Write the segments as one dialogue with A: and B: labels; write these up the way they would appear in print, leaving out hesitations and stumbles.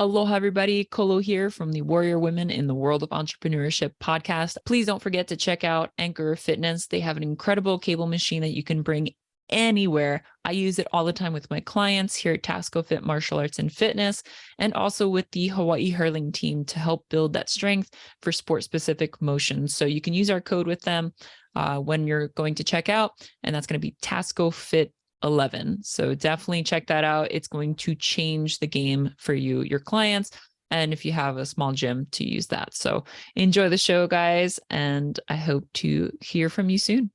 A: Aloha, everybody. Kolo here from the Warrior Women in the World of Entrepreneurship podcast. Please don't forget to check out Anchor Fitness. They have an incredible cable machine that you can bring anywhere. I use it all the time with my clients here at Tasco Fit Martial Arts and Fitness, and also with the Hawaii hurling team to help build that strength for sport-specific motions. So you can use our code with them when you're going to check out, and that's going to be Tasco Fit 11. So definitely check that out. It's going to change the game for you, your clients, and if you have a small gym, to use that. So enjoy the show, guys, and I hope to hear from you soon.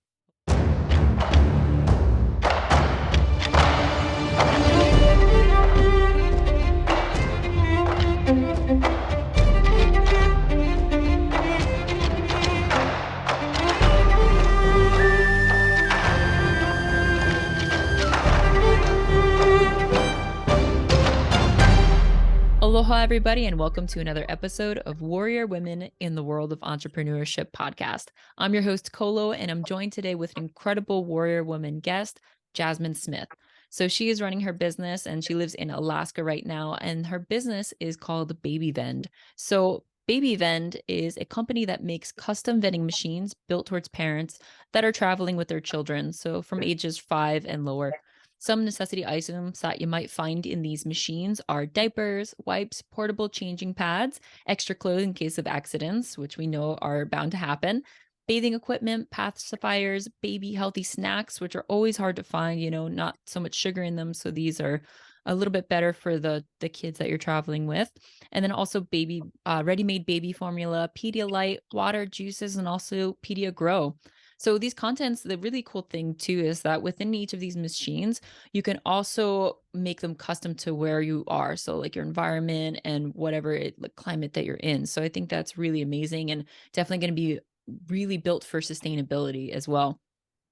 A: Aloha, everybody, and welcome to another episode of Warrior Women in the World of Entrepreneurship podcast. I'm your host, Kolo, and I'm joined today with an incredible warrior woman guest, Jasmin Smith. So she is running her business and she lives in Alaska right now, and her business is called Baby Vend. So Baby Vend is a company that makes custom vending machines built towards parents that are traveling with their children, so from ages 5 and lower. Some necessity items that you might find in these machines are diapers, wipes, portable changing pads, extra clothes in case of accidents, which we know are bound to happen, bathing equipment, pacifiers, baby healthy snacks, which are always hard to find, not so much sugar in them. So these are a little bit better for the kids that you're traveling with. And then also baby ready-made baby formula, Pedialyte, water, juices, and also Grow. So these contents, the really cool thing too is that within each of these machines, you can also make them custom to where you are. So like your environment and whatever climate that you're in. So I think that's really amazing and definitely going to be really built for sustainability as well.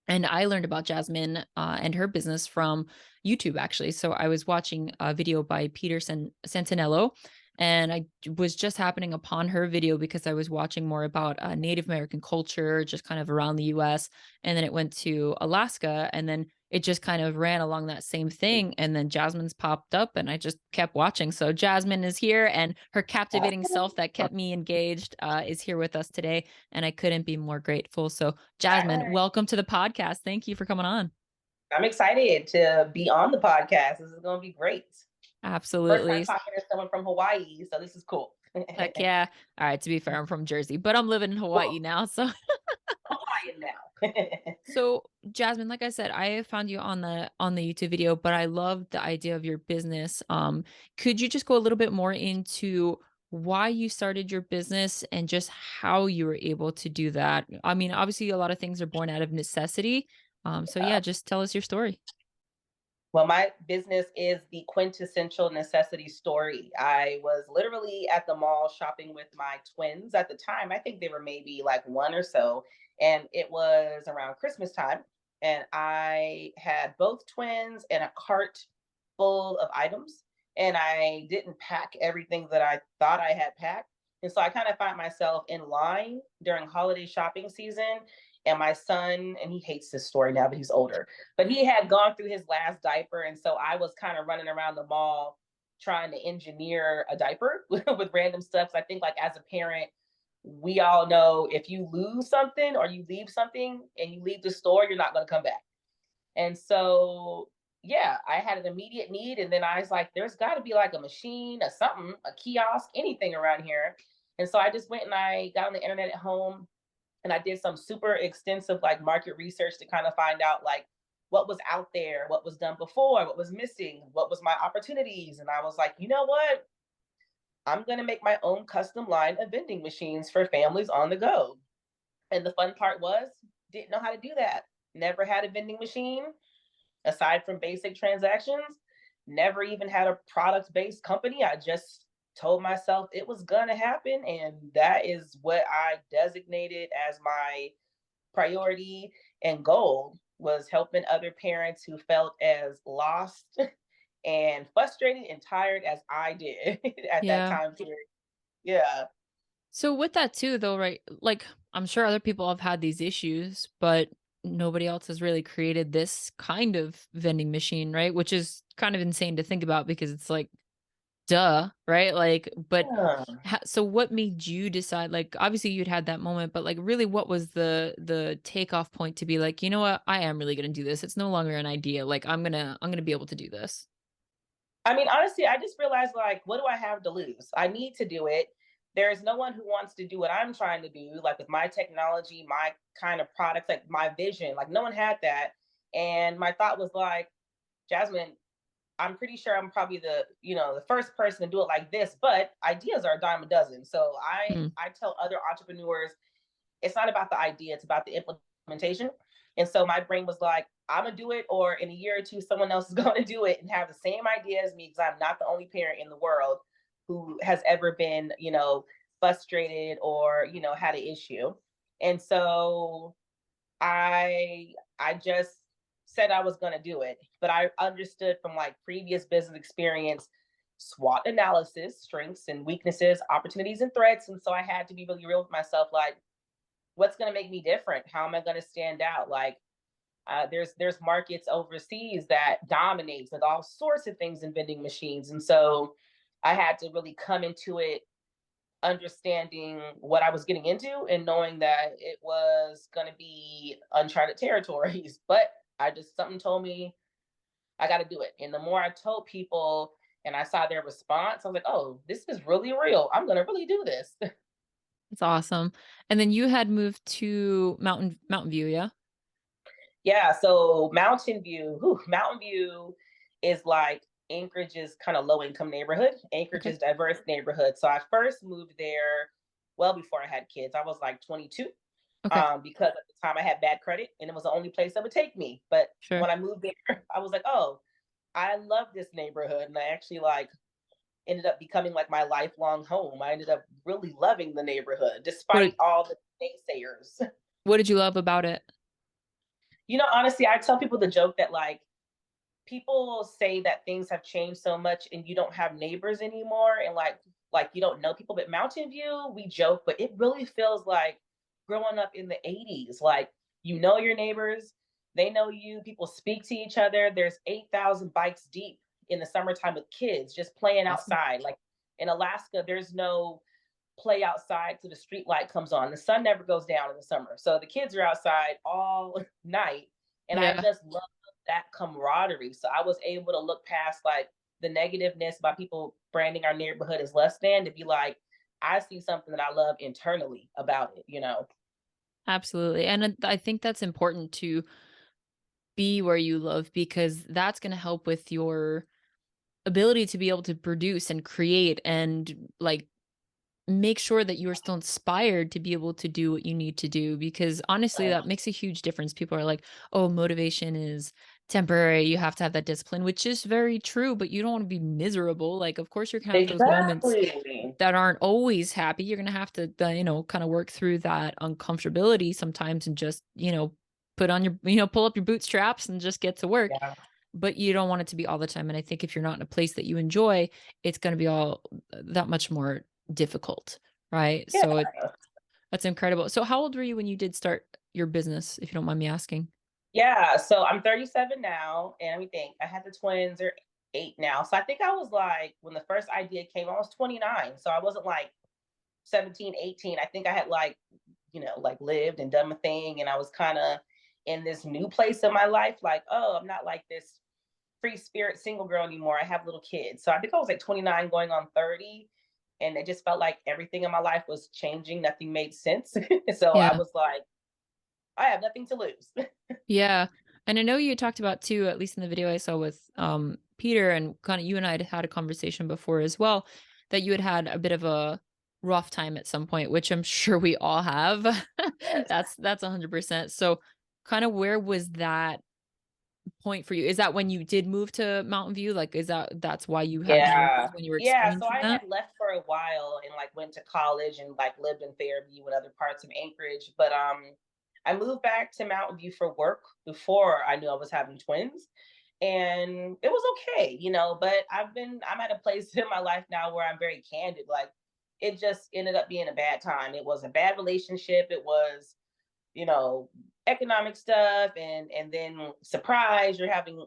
A: And I learned about Jasmin and her business from YouTube, actually. So I was watching a video by Peter Santenello, and I was just happening upon her video because I was watching more about Native American culture, just kind of around the US. And then it went to Alaska, and then it just kind of ran along that same thing. And then Jasmin's popped up, and I just kept watching. So Jasmin is here, and her captivating self that kept me engaged is here with us today. And I couldn't be more grateful. So Jasmin, welcome to the podcast. Thank you for coming on.
B: I'm excited to be on the podcast. This is going to be great. First time
A: Absolutely.
B: talking to someone from Hawaii, so this is cool.
A: Heck yeah. All right. To be fair, I'm from Jersey, but I'm living in Hawaii
B: Cool.
A: now. So
B: Hawaiian now.
A: So, Jasmin, like I said, I found you on the YouTube video, but I love the idea of your business. Could you just go a little bit more into why you started your business and just how you were able to do that? I mean, obviously, a lot of things are born out of necessity. So yeah, just tell us your story.
B: Well, my business is the quintessential necessity story. I was literally at the mall shopping with my twins at the time. I think they were maybe like one or so. And it was around Christmas time. And I had both twins and a cart full of items. And I didn't pack everything that I thought I had packed. And so I kind of find myself in line during holiday shopping season. And my son, and he hates this story now, but he's older, but he had gone through his last diaper. And so I was kind of running around the mall trying to engineer a diaper with random stuff. So I think, like, as a parent, we all know if you lose something or you leave something and you leave the store, you're not going to come back. And so, yeah, I had an immediate need. And then I was like, there's got to be like a machine or something, a kiosk, anything around here. And so I just went and I got on the internet at home, and I did some super extensive like market research to kind of find out like what was out there, what was done before, what was missing, what was my opportunities. And I was like, you know what? I'm going to make my own custom line of vending machines for families on the go. And the fun part was, didn't know how to do that. Never had a vending machine aside from basic transactions. Never even had a product based company. I just told myself it was going to happen. And that is what I designated as my priority and goal, was helping other parents who felt as lost and frustrated and tired as I did at that
A: Yeah.
B: time period. Yeah.
A: So with that too, though, right? Like I'm sure other people have had these issues, but nobody else has really created this kind of vending machine, right? Which is kind of insane to think about because it's like duh, right? Like, but
B: Yeah.
A: so what made you decide, like, obviously you'd had that moment, but like really what was the takeoff point to be like, you know what, I am really going to do this. It's no longer an idea. Like I'm going to be able to do this.
B: I mean, honestly, I just realized like, what do I have to lose? I need to do it. There's no one who wants to do what I'm trying to do, like with my technology, my kind of products, like my vision. Like no one had that. And my thought was like, Jasmine, I'm pretty sure I'm probably the first person to do it like this, but ideas are a dime a dozen. So
A: Hmm.
B: I tell other entrepreneurs it's not about the idea, it's about the implementation. And so my brain was like, I'm gonna do it, or in a year or two, someone else is gonna do it and have the same idea as me, because I'm not the only parent in the world who has ever been, frustrated or, had an issue. And so I just said I was gonna do it. But I understood from like previous business experience, SWOT analysis, strengths and weaknesses, opportunities and threats. And so I had to be really real with myself, like, what's going to make me different? How am I going to stand out? Like, there's markets overseas that dominates with all sorts of things in vending machines, and so I had to really come into it understanding what I was getting into and knowing that it was going to be uncharted territories. But I just something told me I got to do it, and the more I told people and I saw their response, I was like, oh, this is really real. I'm going to really do this.
A: That's awesome. And then you had moved to Mountain View, yeah?
B: Yeah, so Mountain View is like Anchorage's kind of low income neighborhood.
A: Okay.
B: Anchorage's diverse neighborhood. So I first moved there well before I had kids. I was like 22
A: Okay.
B: because at the time I had bad credit and it was the only place that would take me. But
A: Sure.
B: when I moved there, I was like, oh, I love this neighborhood. And I actually like ended up becoming like my lifelong home. I ended up really loving the neighborhood
A: What
B: despite
A: did
B: all the naysayers.
A: what did you love about it?
B: Honestly, I tell people the joke that like people say that things have changed so much and you don't have neighbors anymore and like you don't know people, but Mountain View, we joke, but it really feels like growing up in the 80s. Like you know your neighbors, they know you, people speak to each other. There's 8,000 bikes deep in the summertime with kids just playing
A: Awesome.
B: outside. Like in Alaska there's no play outside till the street light comes on. The sun never goes down in the summer. So the kids are outside all night. And I
A: Yeah.
B: just love that camaraderie. So I was able to look past like the negativeness about people branding our neighborhood as less than to be like, I see something that I love internally about it.
A: Absolutely. And I think that's important to be where you love because that's going to help with your ability to be able to produce and create and like make sure that you are still inspired to be able to do what you need to do because honestly
B: Right.
A: that makes a huge difference. People are like, "Oh, motivation is temporary. You have to have that discipline," which is very true, but you don't want to be miserable. Like of course you're going to have those moments
B: Exactly.
A: that aren't always happy. You're going to have to kind of work through that uncomfortability sometimes and just, put on your, pull up your bootstraps and just get to work,
B: Yeah.
A: but you don't want it to be all the time. And I think if you're not in a place that you enjoy, it's going to be all that much more difficult. Right.
B: Yeah.
A: So that's incredible. So how old were you when you did start your business, if you don't mind me asking?
B: Yeah. So I'm 37 now. And let me think, I had the twins are 8 now. So I think I was like, when the first idea came, I was 29. So I wasn't like 17, 18. I think I had like, like lived and done my thing. And I was kind of in this new place in my life. Like, oh, I'm not like this free spirit single girl anymore. I have little kids. So I think I was like 29 going on 30. And it just felt like everything in my life was changing. Nothing made sense. So I
A: Yeah.
B: was like, I have nothing to lose.
A: Yeah. And I know you talked about too, at least in the video I saw with Peter, and kind of you and I had a conversation before as well, that you had a bit of a rough time at some point, which I'm sure we all have.
B: Yes.
A: That's 100%. So kind of where was that point for you? Is that when you did move to Mountain View? Like that's why you had to move,
B: Yeah.
A: is when you were
B: Yeah. So
A: experiencing
B: I
A: that?
B: had left for a while and like went to college and like lived in Fairview and other parts of Anchorage. But I moved back to Mountain View for work before I knew I was having twins. And it was okay, but I'm at a place in my life now where I'm very candid. Like it just ended up being a bad time. It was a bad relationship. It was, you know, economic stuff, and then surprise, you're having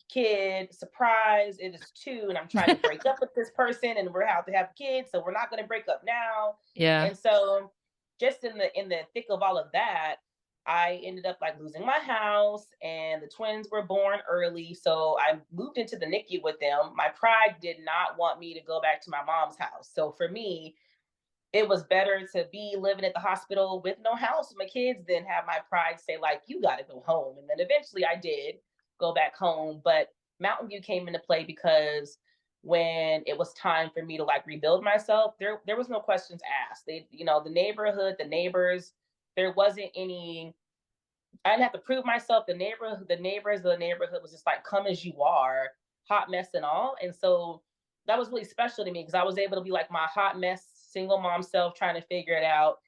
B: kid, surprise, it is 2, and I'm trying to break up with this person, and we're about to have kids, so we're not going to break up now.
A: Yeah.
B: And so, just in the thick of all of that, I ended up like losing my house, and the twins were born early, so I moved into the NICU with them. My pride did not want me to go back to my mom's house, so for me, it was better to be living at the hospital with no house with my kids than have my pride say like, you got to go home. And then eventually I did go back home, but Mountain View came into play because when it was time for me to like rebuild myself, there was no questions asked. They, you know, the neighborhood, the neighbors, there wasn't any, I didn't have to prove myself. The neighbors of the neighborhood was just like, come as you are, hot mess and all. And so that was really special to me because I was able to be like my hot mess, single mom self trying to figure it out.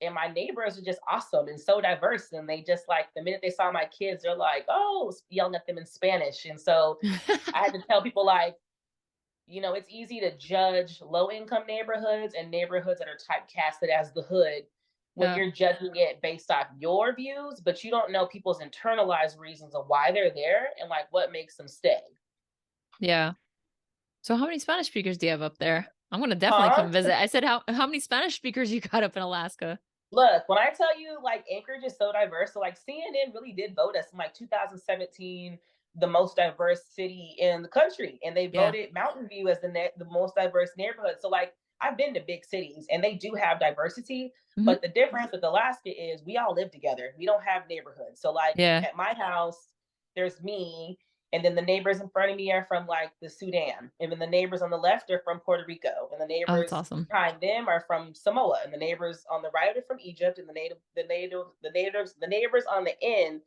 B: And my neighbors are just awesome and so diverse. And they just like, the minute they saw my kids, they're like, oh, yelling at them in Spanish. And so I had to tell people like, you know, it's easy to judge low income neighborhoods and neighborhoods that are typecasted as the hood when
A: Yeah.
B: you're judging it based off your views, but you don't know people's internalized reasons of why they're there and like what makes them stay.
A: Yeah. So how many Spanish speakers do you have up there? I'm gonna definitely
B: Huh?
A: come visit. I said how many Spanish speakers you got up in Alaska?
B: Look, when I tell you like Anchorage is so diverse, so like CNN really did vote us in like 2017 the most diverse city in the country, and they
A: Yeah.
B: voted Mountain View as the most diverse neighborhood. So like I've been to big cities and they do have diversity,
A: Hmm.
B: but the difference with Alaska is we all live together. We don't have neighborhoods. So like
A: Yeah.
B: at my house, there's me, and then the neighbors in front of me are from like the Sudan, and then the neighbors on the left are from Puerto Rico, and the
A: Oh, that's
B: neighbors
A: awesome.
B: behind them are from Samoa, and the neighbors on the right are from Egypt, and the neighbors on the end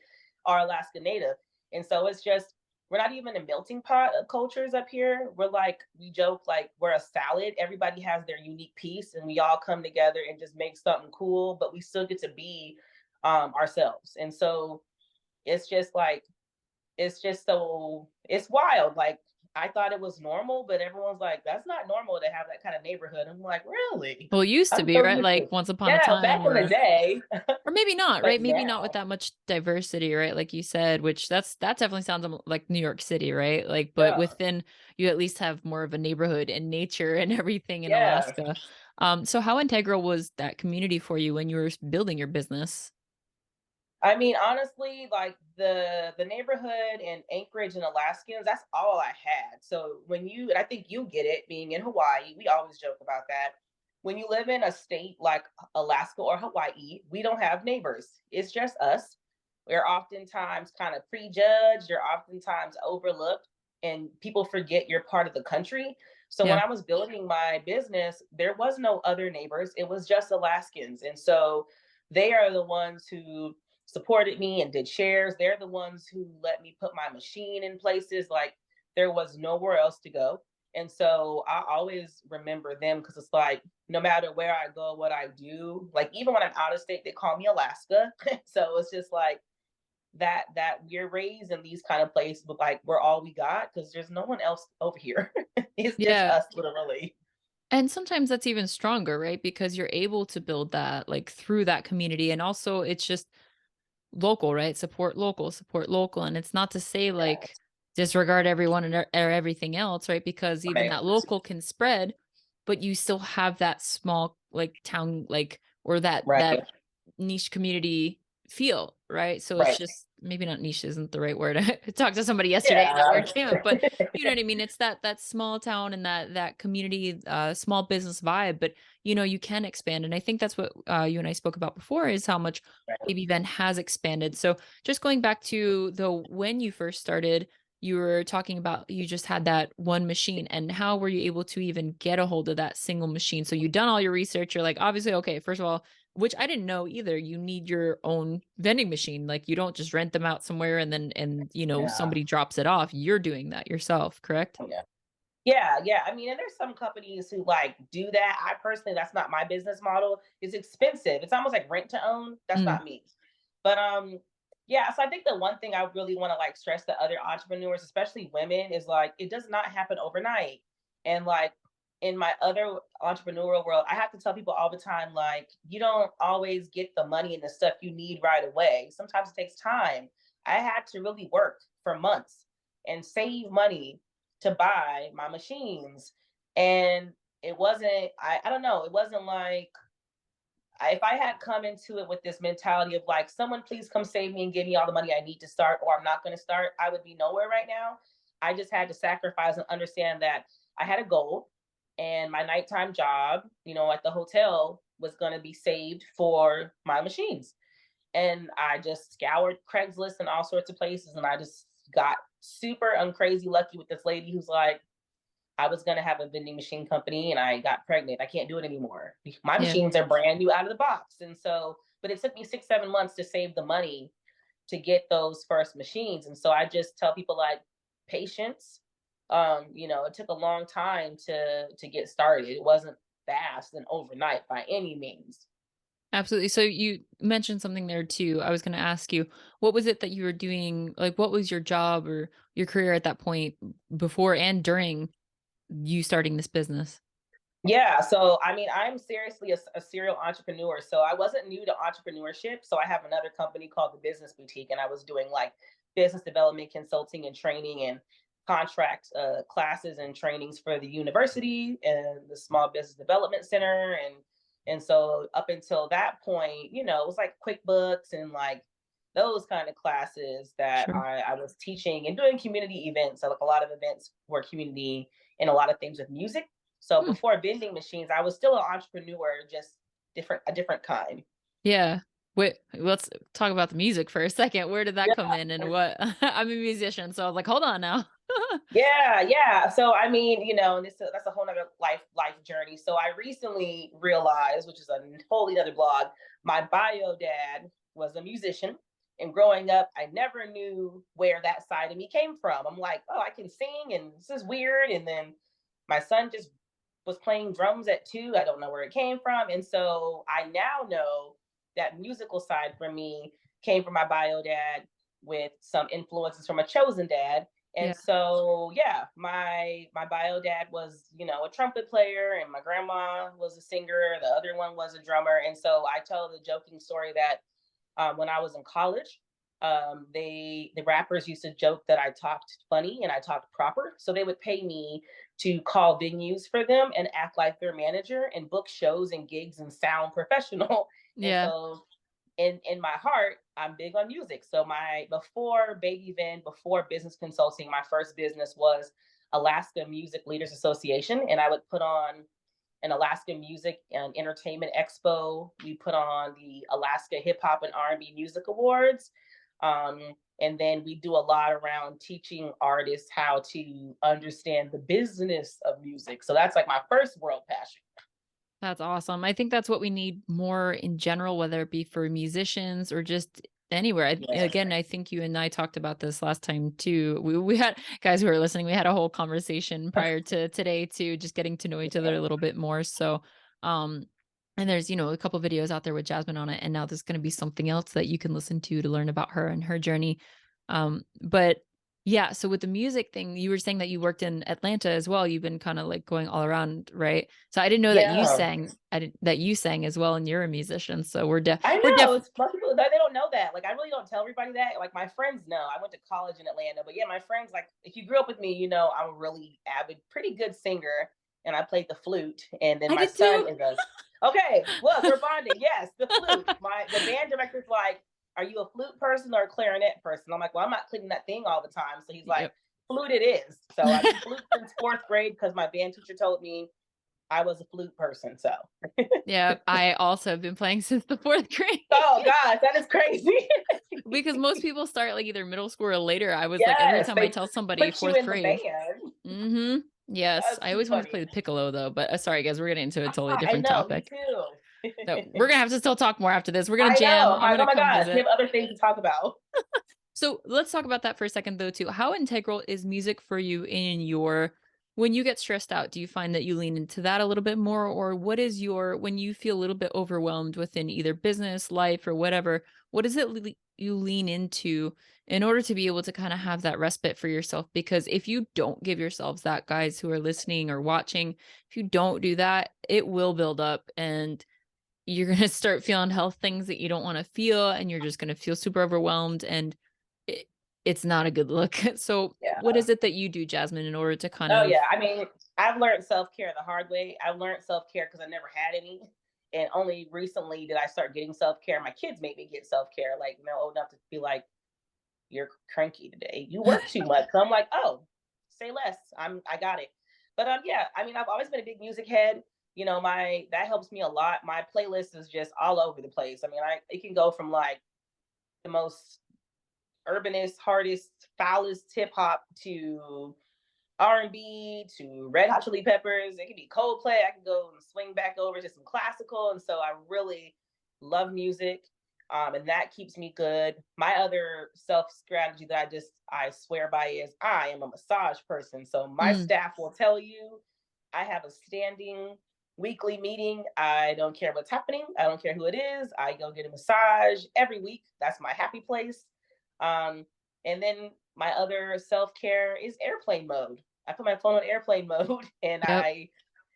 B: are Alaska Native. And so it's just we're not even a melting pot of cultures up here. We're like we joke like we're a salad. Everybody has their unique piece, and we all come together and just make something cool. But we still get to be ourselves. And so it's just like it's wild. Like I thought it was normal, but everyone's like, that's not normal to have that kind of neighborhood. I'm like, really?
A: Well, it used to
B: I'm
A: be,
B: so
A: right?
B: used
A: Like
B: to
A: once upon a
B: yeah, back
A: time,
B: in the day.
A: or maybe not,
B: But
A: right? Maybe not with
B: now,
A: that much diversity, right? Like you said, which that definitely sounds like New York City, right? Like, but
B: yeah,
A: within you at least have more of a neighborhood and nature and everything in
B: yeah.
A: Alaska. So how integral was that community for you when you were building your business?
B: I mean, honestly, like the neighborhood in Anchorage and Alaskans, that's all I had. So when you, and I think you get it, being in Hawaii, we always joke about that. When you live in a state like Alaska or Hawaii, we don't have neighbors. It's just us. We're oftentimes kind of prejudged, you're oftentimes overlooked, and people forget you're part of the country. So when
A: Yeah.
B: I was building my business, there was no other neighbors. It was just Alaskans. And so they are the ones who supported me and did shares. They're the ones who let me put my machine in places like there was nowhere else to go. And so I always remember them because it's like no matter where I go, what I do, like even when I'm out of state, they call me Alaska. So it's just like that we're raised in these kind of places, but like we're all we got because there's no one else over here. It's just
A: Yeah.
B: us, literally.
A: And sometimes that's even stronger, right? Because you're able to build that like through that community. And also it's just local, right? Support local, support local. And it's not to say
B: Yeah,
A: like disregard everyone and or everything else, right? Because even
B: right,
A: that local can spread, but you still have that small like town like or that
B: right,
A: niche community feel, right? So it's
B: right.
A: just maybe not niche isn't the right word. I talked to somebody yesterday at
B: Yeah,
A: work camp, but you know what I mean? It's that small town and that community small business vibe, but you know, you can expand. And I think that's what you and I spoke about before is how much
B: right.
A: Baby Vend has expanded. So just going back to the when you first started, you were talking about you just had that one machine and how were you able to even get a hold of that single machine? So you've done all your research. You're like, obviously, okay, first of all, which I didn't know either. You need your own vending machine. Like you don't just rent them out somewhere and then you know
B: Yeah.
A: somebody drops it off. You're doing that yourself, correct?
B: Yeah. Yeah, yeah. I mean, and there's some companies who like do that. I personally, that's not my business model. It's expensive. It's almost like rent to own. That's
A: Mm,
B: not me. But yeah, so I think the one thing I really want to like stress to other entrepreneurs, especially women, is like it does not happen overnight. And like in my other entrepreneurial world, I have to tell people all the time, like, you don't always get the money and the stuff you need right away. Sometimes it takes time. I had to really work for months and save money to buy my machines. And it wasn't, I don't know, it wasn't like, if I had come into it with this mentality of like, someone please come save me and give me all the money I need to start, or I'm not going to start, I would be nowhere right now. I just had to sacrifice and understand that I had a goal, and my nighttime job, at the hotel was going to be saved for my machines. And I just scoured Craigslist and all sorts of places. And I just got super uncrazy lucky with this lady who's like, I was going to have a vending machine company and I got pregnant. I can't do it anymore. My
A: Yeah.
B: machines are brand new out of the box. And so, but it took me 6, 7 months to save the money to get those first machines. And so I just tell people like patience. It took a long time to get started. It wasn't fast and overnight by any means.
A: Absolutely. So you mentioned something there too. I was going to ask you, what was it that you were doing? Like, what was your job or your career at that point before and during you starting this business?
B: Yeah, so I mean, I'm seriously a serial entrepreneur. So I wasn't new to entrepreneurship. So I have another company called the Business Boutique, and I was doing like business development consulting and training and contract classes and trainings for the university and the Small Business Development Center. And so up until that point, it was like QuickBooks and like those kind of classes that
A: Sure.
B: I was teaching and doing community events. So like a lot of events were community and a lot of things with music. So
A: Hmm.
B: before vending machines, I was still an entrepreneur, just a different kind.
A: Yeah. Wait, let's talk about the music for a second. Where did that come in
B: Yeah.
A: and what? I'm a musician, so I was like, hold on now.
B: Yeah, yeah. So I mean, and that's a whole nother life journey. So I recently realized, which is a wholly other blog, my bio dad was a musician. And growing up, I never knew where that side of me came from. I'm like, oh, I can sing and this is weird. And then my son just was playing drums at 2. I don't know where it came from. And so I now know that musical side for me came from my bio dad with some influences from a chosen dad. And
A: Yeah.
B: so, yeah, my bio dad was, a trumpet player, and my grandma was a singer. The other one was a drummer. And so I tell the joking story that when I was in college, the rappers used to joke that I talked funny and I talked proper. So they would pay me to call venues for them and act like their manager and book shows and gigs and sound professional. And
A: Yeah.
B: so in my heart, I'm big on music. So my before Baby Vend, before business consulting, my first business was Alaska Music Leaders Association, and I would put on an Alaska Music and Entertainment Expo. We put on the Alaska Hip Hop and R&B Music Awards. And then we do a lot around teaching artists how to understand the business of music. So that's like my first world passion.
A: That's awesome. I think that's what we need more in general, whether it be for musicians or just anywhere.
B: Yeah.
A: Again, I think you and I talked about this last time too. We had guys who are listening. We had a whole conversation prior to today too, just getting to know each other a little bit more. So, um, and there's a couple videos out there with Jasmine on it, and now there's going to be something else that you can listen to learn about her and her journey. But yeah, so with the music thing, you were saying that you worked in Atlanta as well. You've been kind of like going all around, right? So I didn't know that you
B: Yeah.
A: sang. I didn't that you sang as well, and you're a musician. So
B: I
A: we're
B: know
A: def
B: it's most people they don't know that. Like I really don't tell everybody that. Like my friends know. I went to college in Atlanta, but yeah, my friends like if you grew up with me, I'm a really avid, pretty good singer, and I played the flute. And then
A: I
B: my
A: did
B: son
A: too.
B: is a okay. Look, we're bonding. Yes, the flute. The band director's like, "Are you a flute person or a clarinet person?" I'm like, "Well, I'm not clicking that thing all the time." So he's like,
A: Yep.
B: "Flute it is." So I've been flute since 4th grade because my band teacher told me I was a flute person. So.
A: Yeah, I also have been playing since the fourth grade.
B: Oh gosh, that is crazy.
A: Because most people start like either middle school or later. I was like, every
B: Yes,
A: time I
B: they
A: tell somebody
B: put you
A: fourth
B: in the
A: grade.
B: band.
A: Mm-hmm. Yes,
B: That's
A: I
B: too
A: always wanted to play
B: funny.
A: the piccolo though, but sorry guys, we're getting into a totally
B: I
A: different
B: know, me
A: topic.
B: too.
A: So we're gonna have to still talk more after this. We're gonna
B: I know.
A: jam.
B: I'm
A: I'm
B: like,
A: gonna
B: oh my
A: come
B: gosh, we
A: visit.
B: have other things to talk about.
A: So let's talk about that for a second, though, too. How integral is music for you in your when you get stressed out? Do you find that you lean into that a little bit more, or what is your when you feel a little bit overwhelmed within either business, life, or whatever? What is it you lean into in order to be able to kind of have that respite for yourself? Because if you don't give yourselves that, guys who are listening or watching, if you don't do that, it will build up and you're going to start feeling health things that you don't want to feel, and you're just going to feel super overwhelmed and it it's not a good look. So what
B: Yeah.
A: is it that you do, Jasmine, in order to kind
B: Oh
A: of
B: yeah. I mean, I've learned self care the hard way. I learned self care because I never had any, and only recently did I start getting self care. My kids made me get self care, like old enough to be like, "You're cranky today. You work too much." So I'm like, "Oh, say less. I got it." But yeah. I mean, I've always been a big music head. My that helps me a lot. My playlist is just all over the place. I mean, it can go from like the most urbanist, hardest, foulest hip hop to R&B to Red Hot Chili Peppers. It could be Coldplay. I can go and swing back over to some classical. And so I really love music. And that keeps me good. My other self strategy that I swear by is I am a massage person. So my
A: Mm,
B: staff will tell you I have a standing weekly meeting. I don't care what's happening. I don't care who it is. I go get a massage every week. That's my happy place. Um, and then my other self care is airplane mode. I put my phone on airplane mode and
A: yep.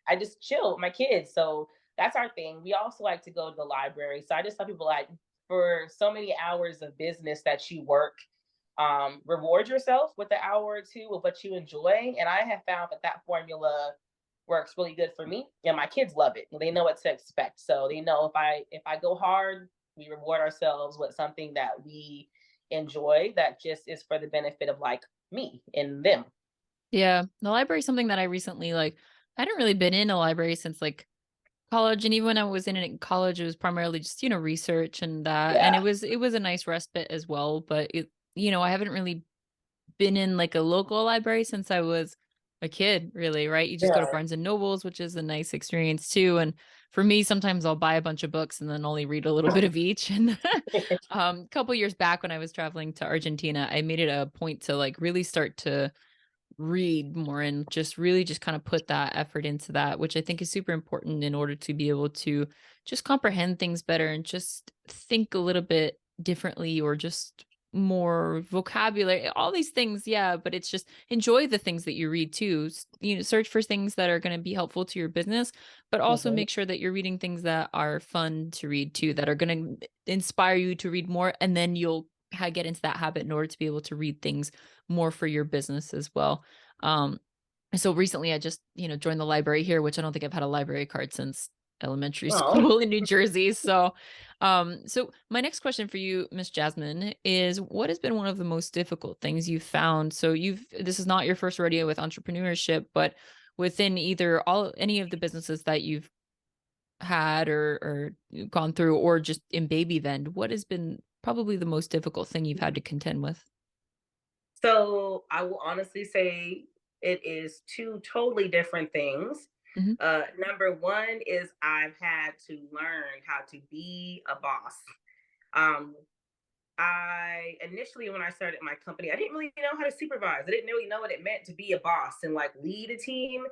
B: I just chill with my kids. So that's our thing. We also like to go to the library. So I just tell people like for so many hours of business that you work, reward yourself with an hour or two of what you enjoy. And I have found that formula works really good for me, and my kids love it. They know what to expect. So they know if I go hard, we reward ourselves with something that we enjoy that just is for the benefit of like me and them.
A: Yeah. The library is something that I recently I hadn't really been in a library since college, and even when I was in it in college, it was primarily just, research and that. And
B: Yeah.
A: it was a nice respite as well. But I haven't really been in a local library since I was a kid, really, right? You just go to
B: Yeah.
A: Barnes and Nobles, which is a nice experience too. And for me, sometimes I'll buy a bunch of books and then only read a little bit of each. And a couple years back when I was traveling to Argentina, I made it a point to really start to read more and just really just kind of put that effort into that, which I think is super important in order to be able to just comprehend things better and just think a little bit differently or just more vocabulary, all these things. Yeah. But it's just enjoy the things that you read too. Search for things that are going to be helpful to your business, but also
B: Mhm.
A: make sure that you're reading things that are fun to read too, that are going to inspire you to read more. And then you'll get into that habit in order to be able to read things more for your business as well. Um, so recently I just, joined the library here, which I don't think I've had a library card since elementary
B: Oh.
A: school in New Jersey. So my next question for you, Miss Jasmine, is what has been one of the most difficult things you've found? So this is not your first rodeo with entrepreneurship, but within either any of the businesses that you've had or gone through, or just in Baby Vend, what has been probably the most difficult thing you've had to contend with?
B: So I will honestly say it is two totally different things.
A: Mhm.
B: Number one is I've had to learn how to be a boss. Um, I initially, when I started my company, I didn't really know how to supervise. I didn't really know what it meant to be a boss and like lead a team.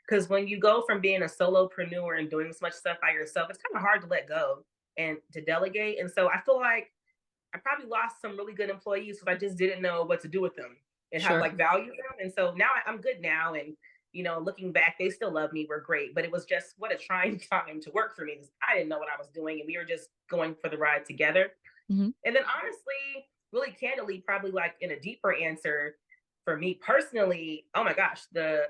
B: Because when you go from being a solopreneur and doing so much stuff by yourself, it's kind of hard to let go and to delegate. And so I feel like I probably lost some really good employees because I just didn't know what to do with them and how to
A: Sure.
B: like value them. And so now I'm good now. And, looking back, they still love me. We're great. But it was just what a trying time to work for me because I didn't know what I was doing. And we were just going for the ride together.
A: Mhm.
B: And then honestly, really candidly, probably like in a deeper answer for me personally, oh my gosh, the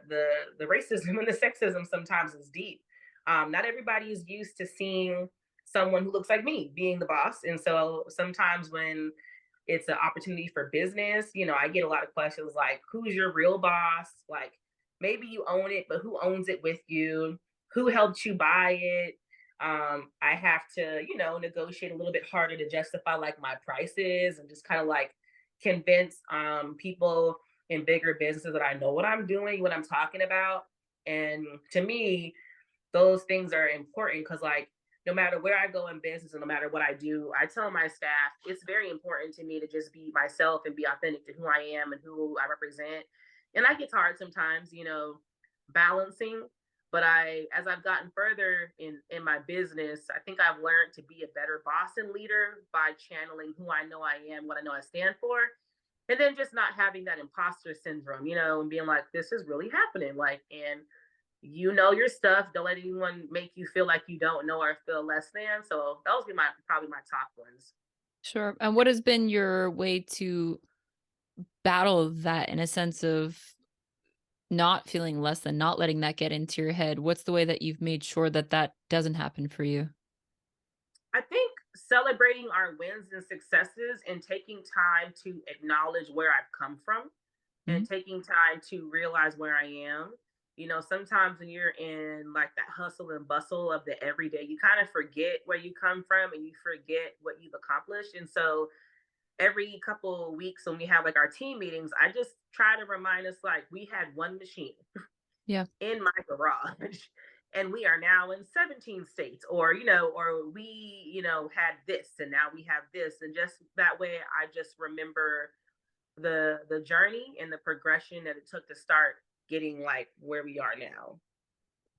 B: racism and the sexism sometimes is deep. Not everybody is used to seeing someone who looks like me being the boss. And so sometimes when it's an opportunity for business, I get a lot of questions like, who's your real boss? Like maybe you own it, but who owns it with you? Who helped you buy it? I have to, negotiate a little bit harder to justify like my prices and just kind of like convince people in bigger businesses that I know what I'm doing, what I'm talking about. And to me, those things are important because like no matter where I go in business and no matter what I do, I tell my staff it's very important to me to just be myself and be authentic to who I am and who I represent. And that gets hard sometimes, balancing. But as I've gotten further in my business, I think I've learned to be a better boss and leader by channeling who I know I am, what I know I stand for, and then just not having that imposter syndrome, and being like, this is really happening. Like, and you know your stuff. Don't let anyone make you feel like you don't know or feel less than. So those be my probably my top ones.
A: Sure. And what has been your way to battle that in a sense of not feeling less than, not letting that get into your head? What's the way that you've made sure that that doesn't happen for you?
B: I think celebrating our wins and successes and taking time to acknowledge where I've come from and
A: Mhm.
B: taking time to realize where I am. You know, sometimes when you're in like that hustle and bustle of the everyday, you kind of forget where you come from and you forget what you've accomplished. And so every couple of weeks when we have like our team meetings, I just try to remind us like we had one machine
A: Yeah.
B: in my garage and we are now in 17 states, or or we had this and now we have this, and just that way I just remember the journey and the progression that it took to start getting like where we are now.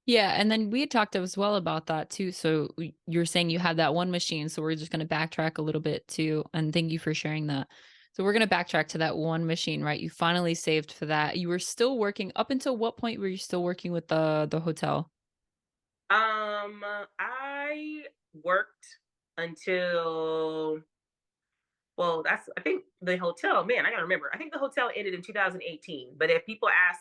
A: Yeah, and then we had talked as well about that too. So you're saying you had that one machine, so we're just going to backtrack a little bit too, and thank you for sharing that. So we're going to backtrack to that one machine, right? You finally saved for that. You were still working up until what point were you still working with the hotel?
B: I worked until, well, that's, I think the hotel, man, I gotta remember. I think the hotel ended in 2018. But if people ask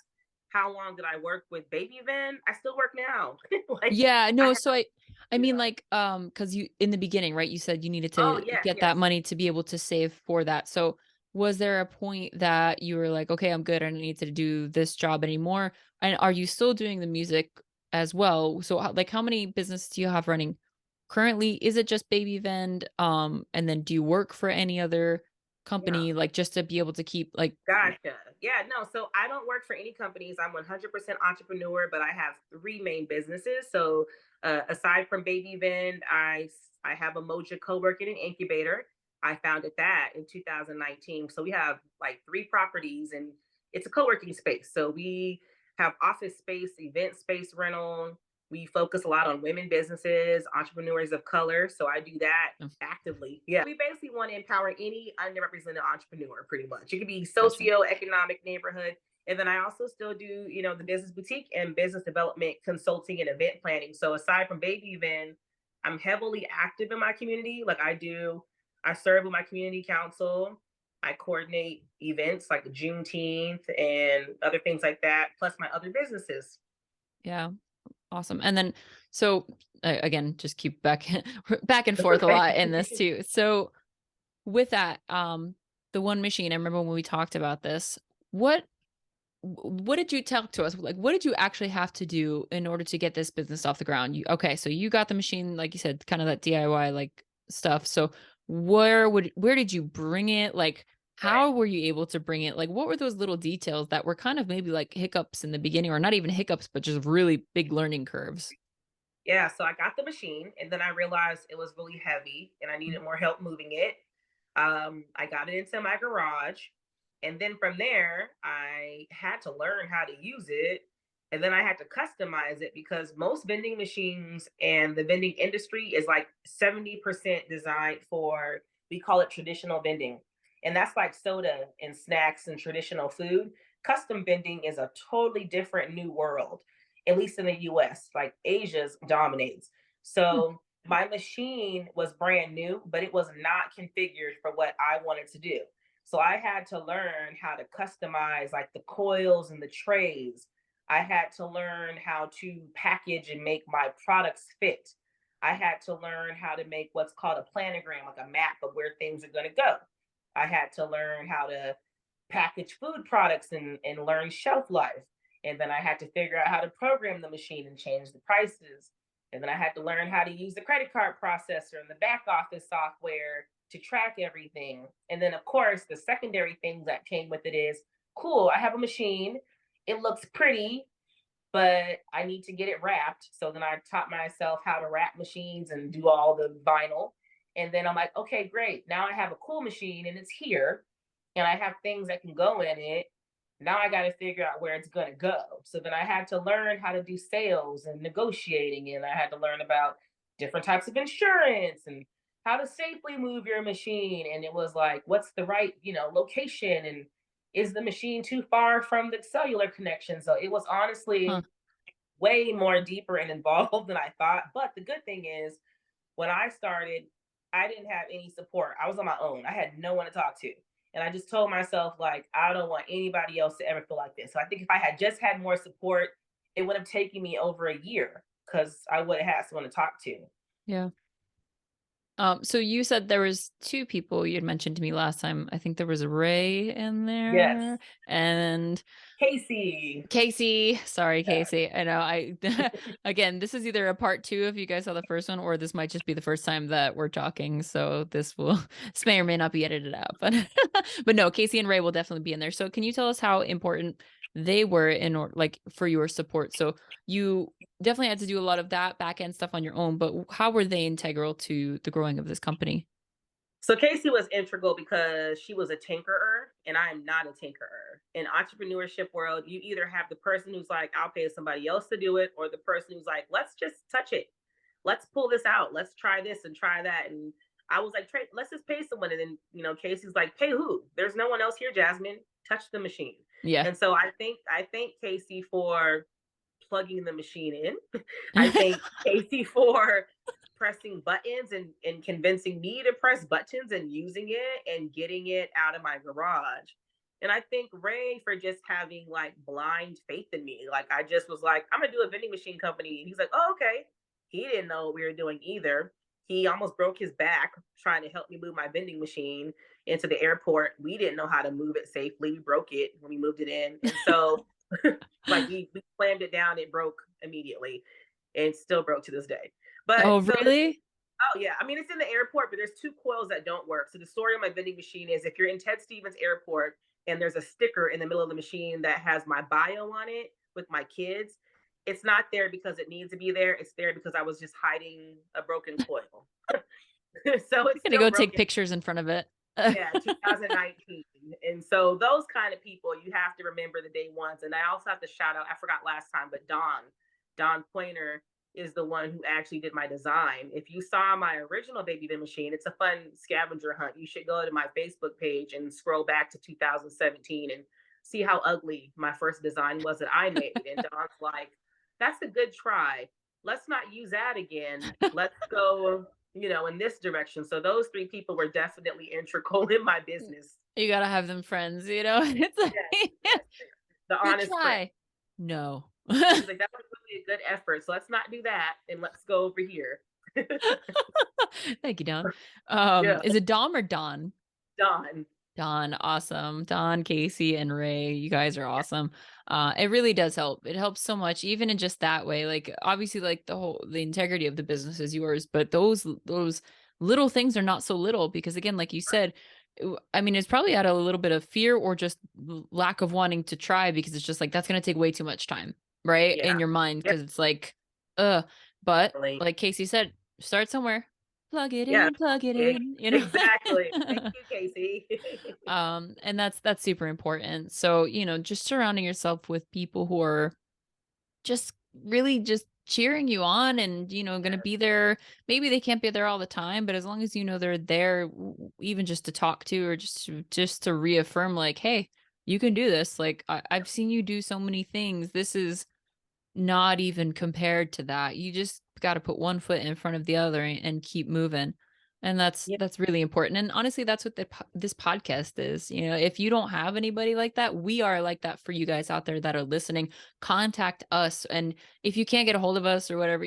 B: how long did I work with Baby Vend, I still work now. Like
A: Yeah,
B: I
A: no,
B: have,
A: so I
B: yeah.
A: mean like cuz you in the beginning, right? You said you needed
B: Oh
A: to
B: yes,
A: get that
B: yes.
A: money to be able to save for that. So was there a point that you were like, "Okay, I'm good. I don't need to do this job anymore." And are you still doing the music as well? So like how many businesses do you have running currently? Is it just Baby Vend? And then do you work for any other
B: Yeah.
A: company like just to be able to keep like
B: Gotcha. Yeah, no, so I don't work for any companies. I'm 100% entrepreneur, but I have three main businesses. So, aside from Baby Vend, I have a Moja co-working and incubator. I founded that in 2019. So we have like three properties, and it's a co-working space. So we have office space, event space rental. We focus a lot on women businesses, entrepreneurs of color. So I do that
A: oh,
B: actively. Yeah. We basically want to empower any underrepresented entrepreneur, pretty much. It could be
A: gotcha.
B: socio-economic neighborhood. And then I also still do, the business boutique and business development consulting and event planning. So aside from Baby Vend, I'm heavily active in my community. I serve with my community council. I coordinate events like Juneteenth and other things like that, plus my other businesses.
A: Yeah. Awesome. And then, so again, just keep back back and
B: That's
A: forth a
B: okay.
A: lot in this too. So with that, the one machine, I remember when we talked about this. What what did you talk to us? Like, what did you actually have to do in order to get this business off the ground? You okay? So you got the machine, like you said, kind of that DIY like stuff. So where did you bring it? Like,
B: Right.
A: how were you able to bring it? Like, what were those little details that were kind of maybe like hiccups in the beginning, or not even hiccups, but just really big learning curves?
B: Yeah, so I got the machine and then I realized it was really heavy and I needed more help moving it. I got it into my garage. And then from there, I had to learn how to use it. And then I had to customize it because most vending machines and the vending industry is like 70% designed for, we call it traditional vending. And that's like soda and snacks and traditional food. Custom vending is a totally different new world, at least in the US. Like Asia's dominates.
A: Hmm.
B: So my machine was brand new, but it was not configured for what I wanted to do. So I had to learn how to customize like the coils and the trays. I had to learn how to package and make my products fit. I had to learn how to make what's called a planogram, like a map of where things are going to go. I had to learn how to package food products and learn shelf life. And then I had to figure out how to program the machine and change the prices. And then I had to learn how to use the credit card processor and the back office software to track everything. And then, of course, the secondary things that came with it is cool, I have a machine. It looks pretty, but I need to get it wrapped. So then I taught myself how to wrap machines and do all the vinyl. And then I'm like, okay, great. Now I have a cool machine and it's here and I have things that can go in it. Now I got to figure out where it's going to go. So then I had to learn how to do sales and negotiating. And I had to learn about different types of insurance and how to safely move your machine. And it was like, what's the right, location? And is the machine too far from the cellular connection? So it was
A: Huh.
B: honestly way more deeper and involved than I thought. But the good thing is, when I started, I didn't have any support. I was on my own. I had no one to talk to. And I just told myself, like, I don't want anybody else to ever feel like this. So I think if I had just had more support, it would have taken me over a year because I would have had someone to talk to.
A: Yeah. So you said there was two people you had mentioned to me last time. I think there was Ray in
B: Yes.
A: there and
B: Casey.
A: Casey. Sorry,
B: Yeah.
A: Casey. I know again, this is either a part two if you guys saw the first one, or this might just be the first time that we're talking. So this may or may not be edited out, but but no, Casey and Ray will definitely be in there. So can you tell us how important they were in or like for your support? So you definitely had to do a lot of that back end stuff on your own, but how were they integral to the growing of this company?
B: So Casey was integral because she was a tinkerer and I am not a tinkerer. In entrepreneurship world, you either have the person who's like, I'll pay somebody else to do it, or the person who's like, let's just touch it. Let's pull this out. Let's try this and try that. And I was like, let's just pay someone. And then, Casey's like, pay who? There's no one else here, Jasmin. Touch the machine.
A: Yeah.
B: And so I thank Casey for plugging the machine in. I thank Casey for pressing buttons and convincing me to press buttons and using it and getting it out of my garage. And I think Ray for just having like blind faith in me. Like I just was like, I'm gonna do a vending machine company. And he's like, oh, okay. He didn't know what we were doing either. He almost broke his back trying to help me move my vending machine into the airport. We didn't know how to move it safely. We broke it when we moved it in. And so like we slammed it down, it broke immediately and still broke to this day.
A: Oh,
B: But so
A: really?
B: oh yeah, I mean it's in the airport, but there's two coils that don't work. So the story of my vending machine is if you're in Ted Stevens Airport and there's a sticker in the middle of the machine that has my bio on it with my kids, it's not there because it needs to be there. It's there because I was just hiding a broken coil. So
A: I'm
B: it's
A: gonna
B: still
A: go take
B: broken.
A: pictures in front of it.
B: Yeah, 2019. And so those kind of people, you have to remember the day ones. And I also have to shout out, I forgot last time, but Don Pointer is the one who actually did my design. If you saw my original Baby Vend machine, it's a fun scavenger hunt. You should go to my Facebook page and scroll back to 2017 and see how ugly my first design was that I made. And Don's like, that's a good try. Let's not use that again. Let's go in this direction. So those three people were definitely integral in my business.
A: You gotta have them friends, you know? It's like
B: Yes, yes. The
A: good
B: honest friend.
A: try. No.
B: He's like, that was really a good effort. So let's not do that and let's go over here.
A: Thank you, Don.
B: Yeah.
A: Is it Dom or Don?
B: Done.
A: Don, awesome. Don, Casey, and Ray, you guys are awesome. It really does help. It helps so much, even in just that way. Like obviously, like the integrity of the business is yours, but those little things are not so little because again, like you said, I mean, it's probably out of a little bit of fear or just lack of wanting to try because it's just like that's gonna take way too much time, right?
B: Yeah.
A: In your mind,
B: Yep.
A: because it's like, but
B: Really.
A: like Casey said, start somewhere.
B: Yeah.
A: Plug it
B: e-
A: in, you know.
B: Exactly. Thank you, Casey.
A: And that's super important. So just surrounding yourself with people who are just really just cheering you on and going to be there. Maybe they can't be there all the time, but as long as they're there, even just to talk to or just to reaffirm like, hey, you can do this. Like I've seen you do so many things. This is not even compared to that. You just got to put one foot in front of the other and keep moving. And that's
B: Yeah.
A: that's really important. And honestly, that's what this podcast is. If you don't have anybody like that, we are like that for you guys out there that are listening. Contact us, and if you can't get a hold of us or whatever,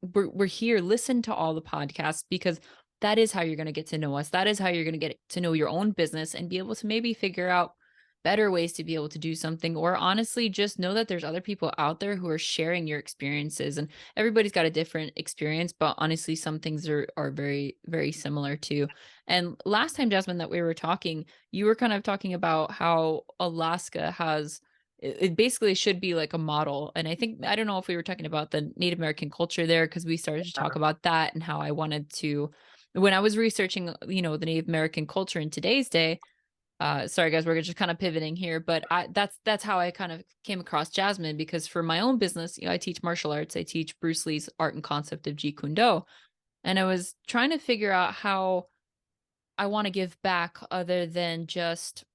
A: we're here. Listen to all the podcasts because that is how you're going to get to know us. That is how you're going to get to know your own business and be able to maybe figure out better ways to be able to do something, or honestly just know that there's other people out there who are sharing your experiences, and everybody's got a different experience, but honestly some things are very very similar too. And last time, Jasmine, that we were talking, you were kind of talking about how Alaska has it basically should be like a model. And I don't know if we were talking about the Native American culture there because we started to talk about that and how I wanted to, when I was researching the Native American culture in today's day. Sorry guys, we're just kind of pivoting here, but that's how I kind of came across Jasmine, because for my own business, I teach martial arts. I teach Bruce Lee's art and concept of Jeet Kune Do, and I was trying to figure out how I want to give back other than just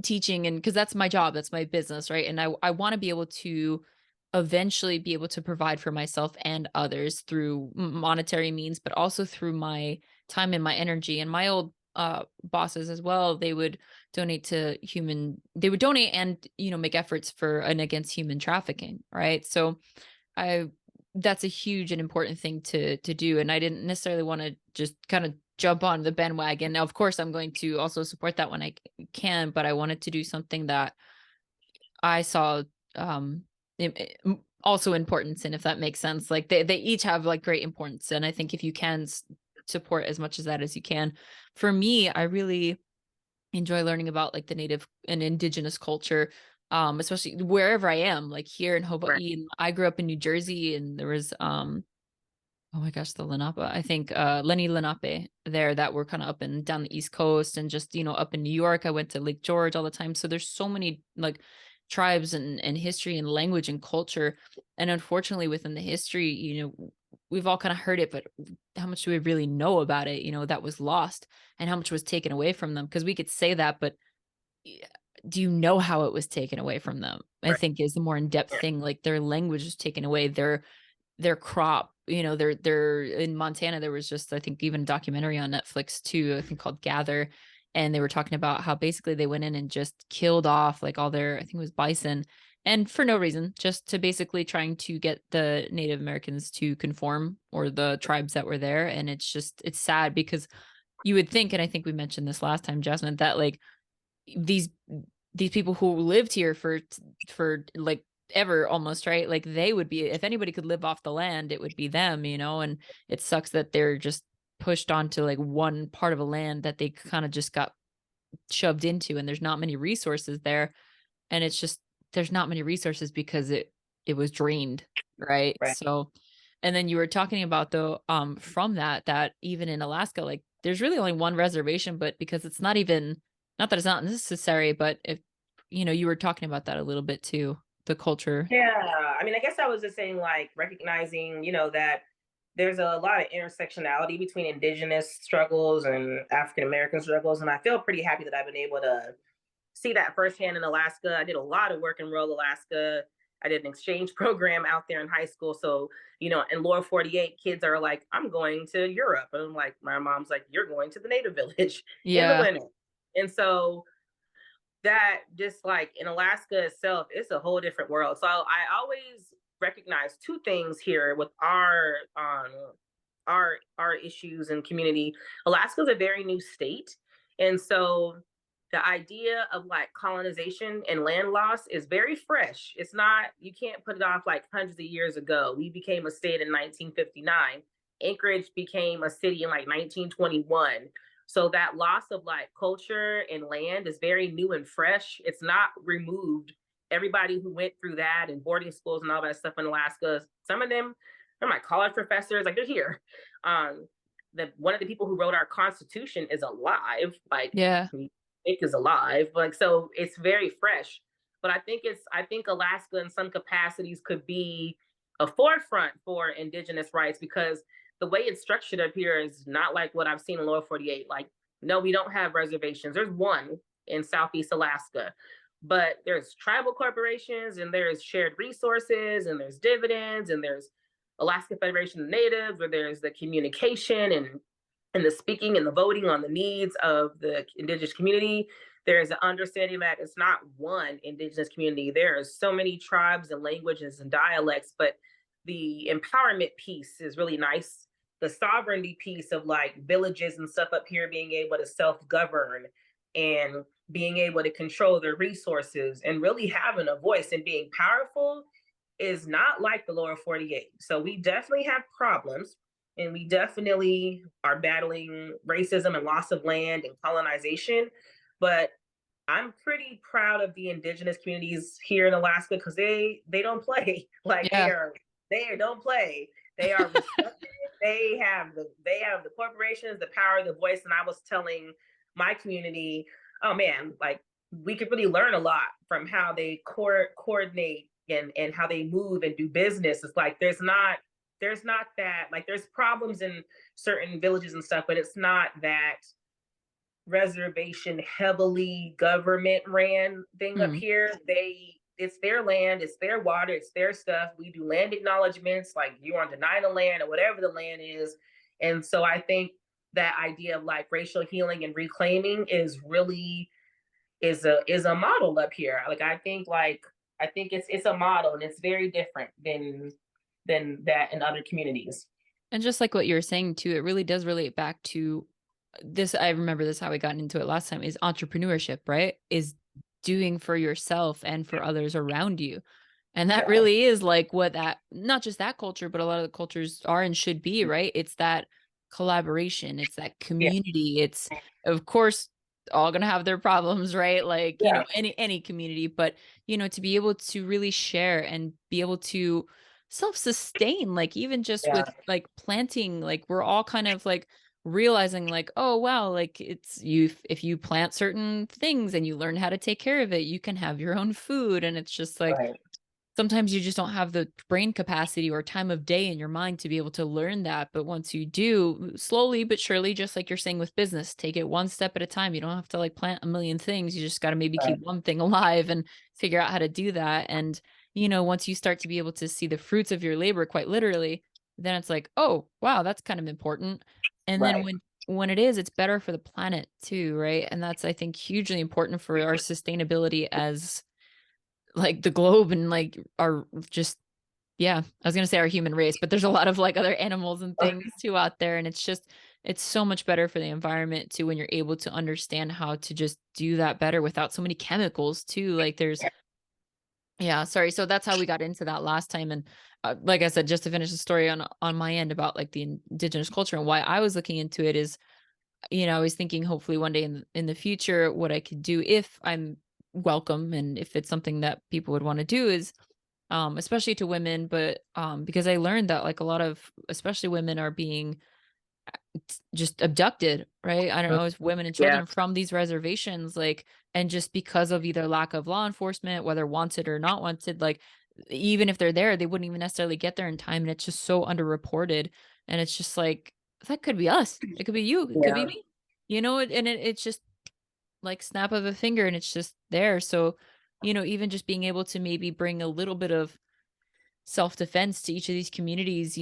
A: teaching, and because that's my job, that's my business, right? And I want to be able to eventually be able to provide for myself and others through monetary means, but also through my time and my energy. And my old bosses as well, they would donate and, make efforts for and against human trafficking, right? So I that's a huge and important thing to do, and I didn't necessarily want to just kind of jump on the bandwagon. Now, of course, I'm going to also support that when I can, but I wanted to do something that I saw um also importance in, if that makes sense. Like they each have like great importance, and I think if you can support as much as that as you can. For me, I really enjoy learning about like the native and indigenous culture, especially wherever I am, like here in
B: Right.
A: Hawaii. And I grew up in New Jersey, and there was oh my gosh, the Lenape. I think Lenny Lenape there that were kind of up and down the East Coast, and just, up in New York. I went to Lake George all the time. So there's so many like tribes and history and language and culture. And unfortunately within the history, we've all kind of heard it, but how much do we really know about it, that was lost, and how much was taken away from them? Because we could say that, but do you know how it was taken away from them? I
B: Right.
A: think is the more in-depth
B: Yeah.
A: thing. Like their language was taken away, their crop, they're in Montana. There was just, I think, even a documentary on Netflix too, I think called Gather. And they were talking about how basically they went in and just killed off like all their, I think it was bison, and for no reason, just to basically trying to get the Native Americans to conform, or the tribes that were there. And it's sad because you would think, and I think we mentioned this last time, Jasmine, that like these these people who lived here for like ever almost, right? Like they would be, if anybody could live off the land, it would be them, and it sucks that they're just pushed onto like one part of a land that they kind of just got shoved into, and there's not many resources there. And it's just, there's not many resources because it was drained, right?
B: Right.
A: So, and then you were talking about, though, from that even in Alaska, like there's really only one reservation, but because it's not even, not that it's not necessary, but if you were talking about that a little bit too, the culture.
B: Yeah. I mean, I guess I was just saying, like, recognizing, that there's a lot of intersectionality between indigenous struggles and African American struggles. And I feel pretty happy that I've been able to see that firsthand in Alaska. I did a lot of work in rural Alaska. I did an exchange program out there in high school. So, in lower 48, kids are like, I'm going to Europe. And I'm like, my mom's like, you're going to the native village in the
A: Yeah.
B: winter. And so that, just like in Alaska itself, it's a whole different world. So I always recognize two things here with our issues and community. Alaska is a very new state, and so the idea of like colonization and land loss is very fresh. It's not, you can't put it off like hundreds of years ago. We became a state in 1959. Anchorage became a city in like 1921. So that loss of like culture and land is very new and fresh. It's not removed. Everybody who went through that and boarding schools and all that stuff in Alaska, some of them are my college professors, like they're here. Um, one of the people who wrote our constitution is alive. Like
A: Yeah.
B: Nick is alive. Like, so it's very fresh. But I think Alaska in some capacities could be a forefront for indigenous rights, because the way it's structured up here is not like what I've seen in lower 48. Like, no, we don't have reservations. There's one in Southeast Alaska, but there's tribal corporations, and there's shared resources, and there's dividends, and there's Alaska Federation of Natives, where there's the communication and the speaking and the voting on the needs of the indigenous community. There is an understanding that it's not one indigenous community. There are so many tribes and languages and dialects, but the empowerment piece is really nice. The sovereignty piece of like villages and stuff up here being able to self-govern and being able to control their resources and really having a voice and being powerful is not like the lower 48. So we definitely have problems, and we definitely are battling racism and loss of land and colonization. But I'm pretty proud of the indigenous communities here in Alaska, because they don't play. Like
A: Yeah.
B: they don't play. They are respected. They have the corporations, the power, the voice. And I was telling my community, oh man, like we could really learn a lot from how they coordinate and how they move and do business. It's like there's not that, like there's problems in certain villages and stuff, but it's not that reservation heavily government ran thing up
A: Hmm.
B: here. It's their land, it's their water, it's their stuff. We do land acknowledgments, like you aren't denying the land or whatever the land is. And so I think that idea of like racial healing and reclaiming is really is a model up here. I think it's a model, and it's very different than that in other communities.
A: And just like what you were saying too, it really does relate back to this. I remember this how we got into it last time is entrepreneurship, right? Is doing for yourself and for others around you. And that
B: Yeah,
A: really is like what that, not just that culture, but a lot of the cultures are and should be, right? It's that collaboration, it's that
B: yeah,
A: community. It's, of course, all going to have their problems, right? Like,
B: yeah,
A: any community, but to be able to really share and be able to self-sustain, like even just
B: yeah.
A: with like planting, like we're all kind of like realizing like, oh wow, like it's you, if you plant certain things and you learn how to take care of it, you can have your own food. And it's just like
B: Right,
A: sometimes you just don't have the brain capacity or time of day in your mind to be able to learn that. But once you do, slowly but surely, just like you're saying with business, take it one step at a time. You don't have to like plant a million things. You just got to maybe keep
B: right,
A: one thing alive and figure out how to do that. And, once you start to be able to see the fruits of your labor quite literally, then it's like, oh, wow, that's kind of important. And then
B: right.
A: when it is, it's better for the planet too, right? And that's, I think, hugely important for our sustainability as like the globe and like our just yeah, I was gonna say our human race, but there's a lot of like other animals and things too out there. And it's so much better for the environment too when you're able to understand how to just do that better without so many chemicals too. Like there's yeah, sorry. So that's how we got into that last time. And like I said, just to finish the story on my end about like the indigenous culture and why I was looking into it is, I was thinking hopefully one day in the future, what I could do if I'm welcome and if it's something that people would want to do is especially to women, but because I learned that like a lot of especially women are being just abducted, right? I don't know, as women and
B: Yeah,
A: children from these reservations, like, and just because of either lack of law enforcement, whether wanted or not wanted, like, even if they're there, they wouldn't even necessarily get there in time. And it's just so underreported. And it's just like, that could be us. It could be you. It could be
B: yeah,
A: me. It's just like snap of a finger and it's just there. So, even just being able to maybe bring a little bit of self-defense to each of these communities,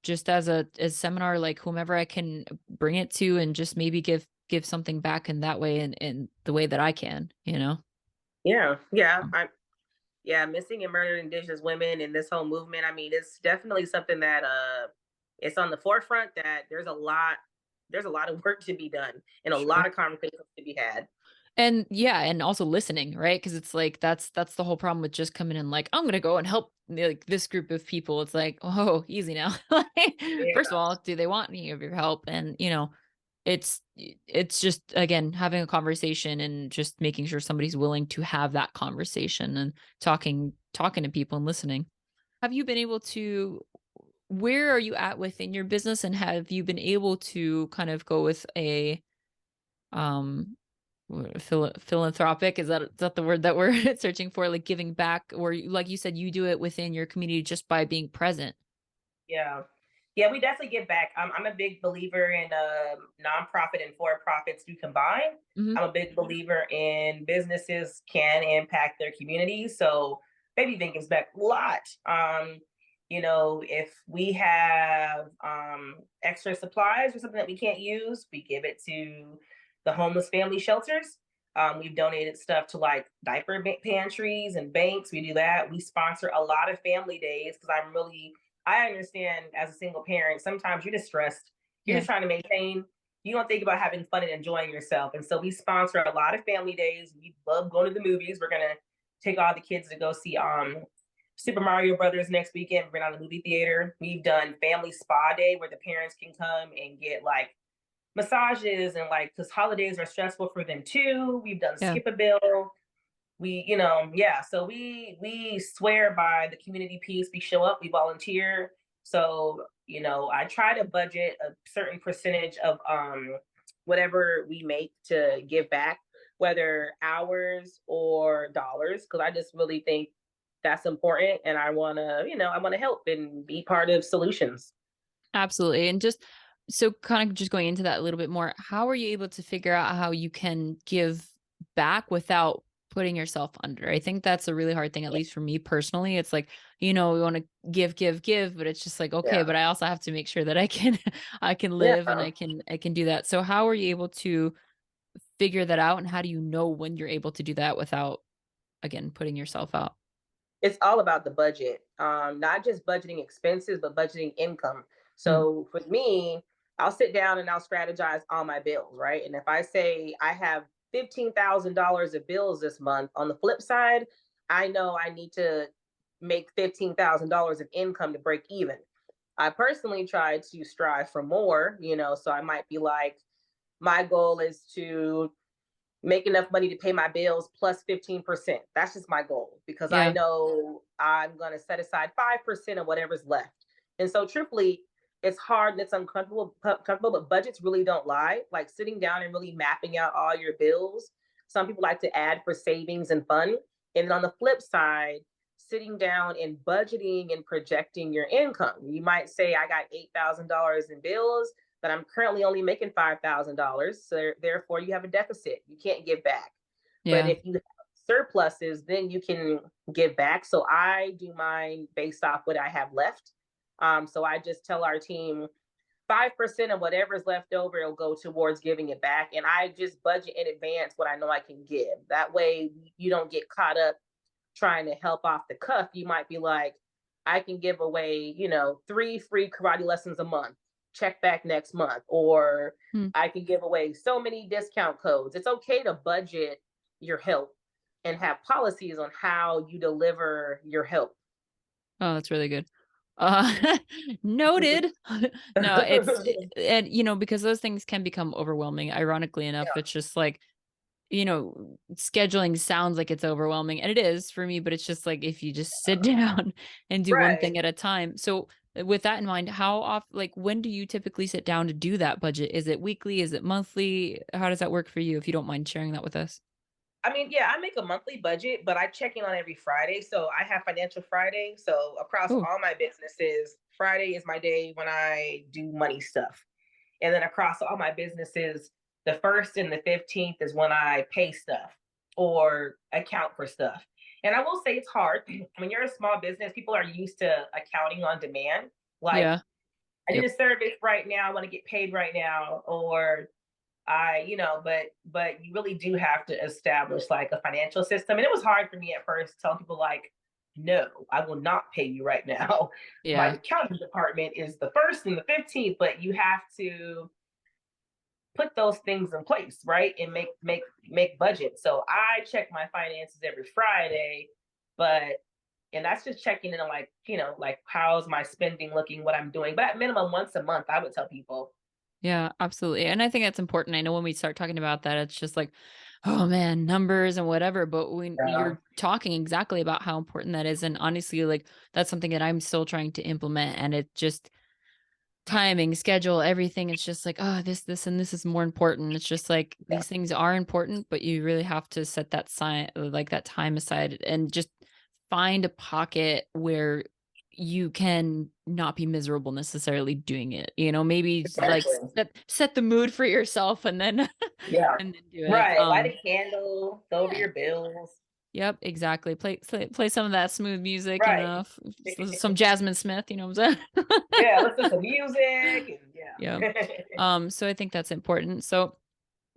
A: just as a seminar, like whomever I can bring it to and just maybe give something back in that way and in the way that I can.
B: yeah, yeah. Yeah, missing and murdered Indigenous women and this whole movement. I mean, it's definitely something that it's on the forefront. That there's a lot of work to be done and a lot
A: Sure.
B: of conversations to be had.
A: And yeah, and also listening, right? Because it's like that's the whole problem with just coming in like, I'm gonna go and help like this group of people. It's like, oh, easy now. Like, first
B: Yeah,
A: of all, do they want any of your help? And it's just again having a conversation and just making sure somebody's willing to have that conversation and talking to people and listening. Have you been able to where are you at within your business and have you been able to kind of go with a um philanthropic is that the word that we're searching for, like giving back, or like you said, you do it within your community just by being present?
B: yeah, yeah. We definitely give back. I'm a big believer in nonprofit and for profits do combine.
A: Hmm.
B: I'm a big believer in businesses can impact their communities. So Baby Vend gives back a lot. If we have extra supplies or something that we can't use, we give it to the homeless family shelters. We've donated stuff to like diaper pantries and banks. We do that. We sponsor a lot of family days because I understand as a single parent, sometimes you're just stressed. You're
A: Yeah.
B: just trying to maintain. You don't think about having fun and enjoying yourself. And so we sponsor a lot of family days. We love going to the movies. We're gonna take all the kids to go see Super Mario Brothers next weekend. We're on the movie theater. We've done family spa day where the parents can come and get like massages and like because holidays are stressful for them too. We've done
A: Yeah.
B: skip a bill. Yeah. So we swear by the community piece. We show up. We volunteer. So I try to budget a certain percentage of whatever we make to give back, whether hours or dollars, because I just really think that's important, and I want to help and be part of solutions.
A: Absolutely. And just so kind of just going into that a little bit more, how are you able to figure out how you can give back without putting yourself under. I think that's a really hard thing, at least for me personally. It's like, we want to give, but it's just like, okay,
B: Yeah.
A: but I also have to make sure that I can I can
B: Yeah.
A: live and I can do that. So how are you able to figure that out, and how do you know when you're able to do that without, again, putting yourself out?
B: It's all about the budget, not just budgeting expenses, but budgeting income.
A: Mm,
B: So for me, I'll sit down and I'll strategize all my bills, right? And if I say I have $15,000 of bills this month, on the flip side, I know I need to make $15,000 of income to break even. I personally try to strive for more, so I might be like, my goal is to make enough money to pay my bills plus 15%. That's just my goal, because I
A: yeah.
B: know I'm going to set aside 5% of whatever's left. And so, truthfully, it's hard and it's uncomfortable, but budgets really don't lie. Like sitting down and really mapping out all your bills. Some people like to add for savings and fun. And then on the flip side, sitting down and budgeting and projecting your income. You might say, I got $8,000 in bills, but I'm currently only making $5,000. So therefore, you have a deficit. You can't give back. But
A: Yeah.
B: if you have surpluses, then you can give back. So I do mine based off what I have left. So I just tell our team 5% of whatever's left over will go towards giving it back. And I just budget in advance what I know I can give. That way you don't get caught up trying to help off the cuff. You might be like, I can give away, 3 free karate lessons a month. Check back next month. Or
A: Hmm.
B: I can give away so many discount codes. It's okay to budget your help and have policies on how you deliver your help.
A: Oh, that's really good. Uh, noted. No, and because those things can become overwhelming. Ironically enough,
B: Yeah.
A: it's just like, scheduling sounds like it's overwhelming, and it is for me, but it's just like if you just sit down and do one
B: Right.
A: thing at a time. So, with that in mind, how often, like, when do you typically sit down to do that budget? Is it weekly? Is it monthly? How does that work for you, if you don't mind sharing that with us?
B: I mean, yeah, I make a monthly budget, but I check in on every Friday. So I have Financial Friday. So across
A: Oh,
B: all my businesses, Friday is my day when I do money stuff. And then across all my businesses, the 1st and the 15th is when I pay stuff or account for stuff. And I will say it's hard. When you're a small business, people are used to accounting on demand. Like,
A: yeah.
B: I need
A: Yep.
B: a service right now, I want to get paid right now, or but you really do have to establish like a financial system. And it was hard for me at first telling people like, no, I will not pay you right now. My
A: Yeah.
B: accounting department is the 1st and the 15th, but you have to put those things in place, right? And make budget. So I check my finances every Friday, but and that's just checking in on like, like how's my spending looking, what I'm doing. But at minimum once a month, I would tell people.
A: Yeah, absolutely. And I think that's important. I know when we start talking about that, it's just like, oh man, numbers and whatever. But when
B: Yeah.
A: you're talking exactly about how important that is, and honestly, like, that's something that I'm still trying to implement. And it just, timing, schedule, everything. It's just like, oh, this, and this is more important. It's just like
B: Yeah.
A: these things are important, but you really have to set that sign, like that time aside, and just find a pocket where you can not be miserable necessarily doing it. Maybe like
B: Exactly.
A: set the mood for yourself, and then
B: Yeah.
A: and then do it.
B: Right. Light a candle, go over
A: Yeah.
B: your bills.
A: Yep, exactly. Play some of that smooth music,
B: Right.
A: some Jasmin Smith, what I'm saying?
B: Yeah, listen to some music and
A: Yeah.
B: yeah.
A: So I think that's important. So,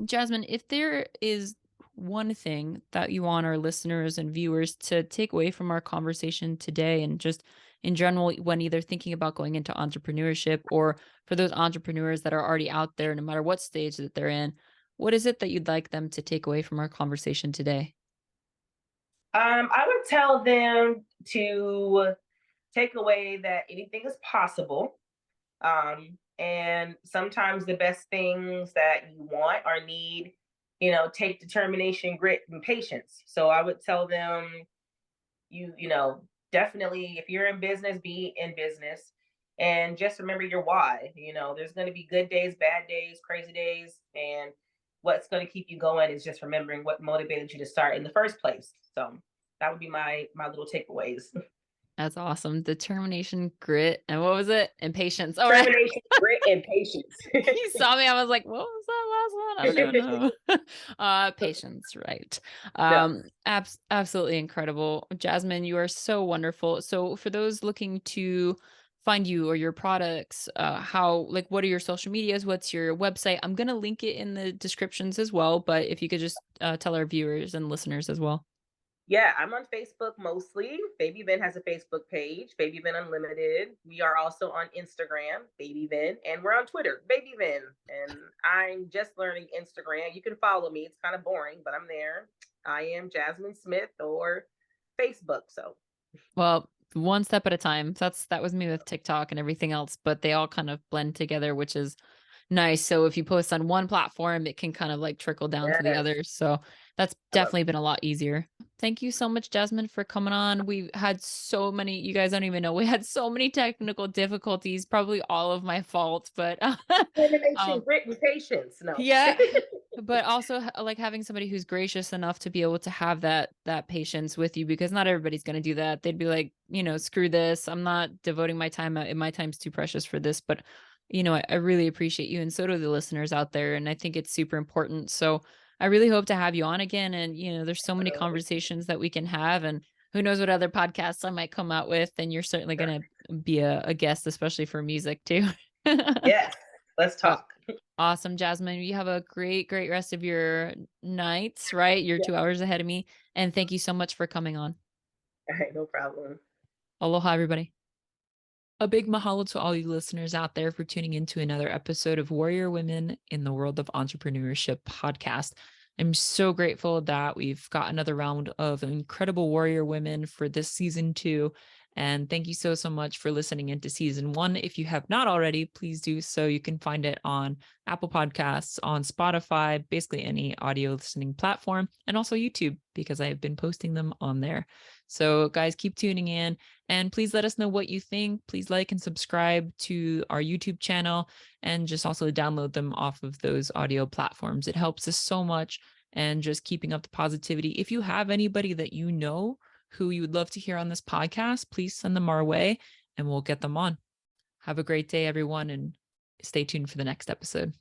A: Jasmine, if there is one thing that you want our listeners and viewers to take away from our conversation today, and just in general, when either thinking about going into entrepreneurship, or for those entrepreneurs that are already out there, no matter what stage that they're in, what is it that you'd like them to take away from our conversation today?
B: I would tell them to take away that anything is possible. And sometimes the best things that you want or need, take determination, grit, and patience. So I would tell them, definitely, if you're in business, be in business. And just remember your why. There's going to be good days, bad days, crazy days. And what's going to keep you going is just remembering what motivated you to start in the first place. So that would be my little takeaways.
A: That's awesome. Determination, grit, and what was it? And patience. All right.
B: Determination, grit, and patience.
A: You saw me. I was like, what was that last one? I don't even know. Patience, right.
B: Yes.
A: Absolutely incredible. Jasmine, you are so wonderful. So for those looking to find you or your products, what are your social medias? What's your website? I'm gonna link it in the descriptions as well, but if you could just tell our viewers and listeners as well.
B: Yeah, I'm on Facebook mostly. Baby Vend has a Facebook page, Baby Vend Unlimited. We are also on Instagram, Baby Vend, and we're on Twitter, Baby Vend. And I'm just learning Instagram. You can follow me. It's kind of boring, but I'm there. I am Jasmin Smith or Facebook. So
A: Well, one step at a time. That was me with TikTok and everything else, but they all kind of blend together, which is nice. So if you post on one platform, it can kind of like trickle down to the
B: yes,
A: others. So that's
B: I love
A: definitely been a lot easier. Thank you so much, Jasmine, for coming on. We had so many, you guys don't even know, we had so many technical difficulties, probably all of my fault, but
B: it. Innovation,
A: um,
B: grit, and patience. No.
A: yeah, but also like having somebody who's gracious enough to be able to have that patience with you because not everybody's going to do that. They'd be like, screw this. I'm not devoting my time out. My time's too precious for this. But I really appreciate you and so do the listeners out there. And I think it's super important. So I really hope to have you on again. And there's so many
B: Definitely.
A: conversations that we can have and who knows what other podcasts I might come out with. And you're certainly going to be a guest, especially for music too.
B: Yes, let's
A: Aw
B: talk.
A: Awesome, Jasmine. You have a great, great rest of your nights, right? You're
B: Yeah.
A: 2 hours ahead of me, and thank you so much for coming on.
B: All right, no problem.
A: Aloha, everybody. A big mahalo to all you listeners out there for tuning into another episode of Warrior Women in the World of Entrepreneurship podcast. I'm so grateful that we've got another round of incredible warrior women for this season 2. And thank you so, so much for listening into season 1. If you have not already, please do so. You can find it on Apple Podcasts, on Spotify, basically any audio listening platform, and also YouTube because I have been posting them on there. So, guys, keep tuning in. And please let us know what you think. Please like and subscribe to our YouTube channel and just also download them off of those audio platforms. It helps us so much and just keeping up the positivity. If you have anybody that you know who you would love to hear on this podcast, please send them our way and we'll get them on. Have a great day, everyone, and stay tuned for the next episode.